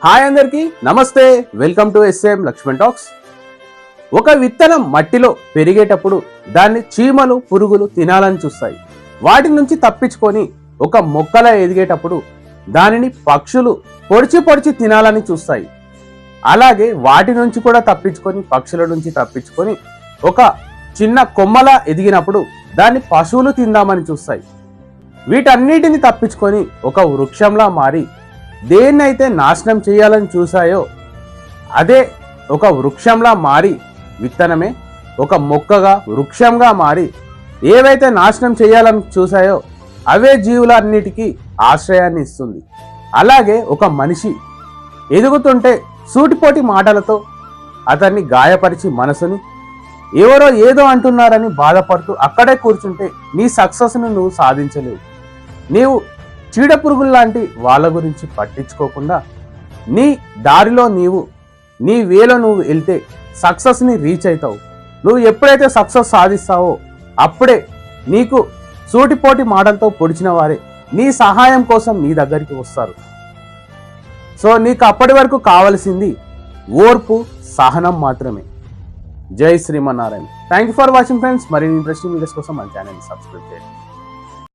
Hi అందరికీ నమస్తే, welcome to SM Lakshman talks. ఒక విత్తనం మట్టిలో పెరిగేటప్పుడు దాన్ని చీమలు పురుగులు తినాలని చూస్తాయి. వాటి నుంచి తప్పించుకొని ఒక మొక్కలా ఎదిగేటప్పుడు దానిని పక్షులు పొడిచి పొడిచి తినాలని చూస్తాయి. అలాగే వాటి నుంచి కూడా తప్పించుకొని పక్షుల నుంచి తప్పించుకొని ఒక చిన్న కొమ్మలా ఎదిగినప్పుడు దాన్ని పశువులు తిందామని చూస్తాయి. వీటన్నిటిని తప్పించుకొని ఒక వృక్షంలా మారి దేన్నైతే నాశనం చేయాలని చూసాయో అదే ఒక వృక్షంలా మారి విత్తనమే ఒక మొక్కగా వృక్షంగా మారి ఏవైతే నాశనం చేయాలని చూసాయో అవే జీవులన్నిటికీ ఆశ్రయాన్ని ఇస్తుంది. అలాగే ఒక మనిషి ఎదుగుతుంటే సూటిపోటి మాటలతో అతన్ని గాయపరిచి మనసుని ఎవరో ఏదో అంటున్నారని బాధపడుతూ అక్కడే కూర్చుంటే నీ సక్సెస్ను నువ్వు సాధించలేవు. నీవు చీడపురుగుల్లాంటి వాళ్ళ గురించి పట్టించుకోకుండా నీ దారిలో నీ వేలో నువ్వు వెళ్తే సక్సెస్ని రీచ్ అవుతావు. నువ్వు ఎప్పుడైతే సక్సెస్ సాధిస్తావో అప్పుడే నీకు సూటిపోటి మాటలతో పొడిచిన వారే నీ సహాయం కోసం నీ దగ్గరికి వస్తారు. సో నీకు అప్పటి వరకు కావలసింది ఓర్పు, సహనం మాత్రమే. జై Srimannarayana. Thank you for watching friends. మరిన్ని ఇంట్రెస్టింగ్ వీడియోస్ కోసం మన ఛానల్ని సబ్స్క్రైబ్ చేయండి.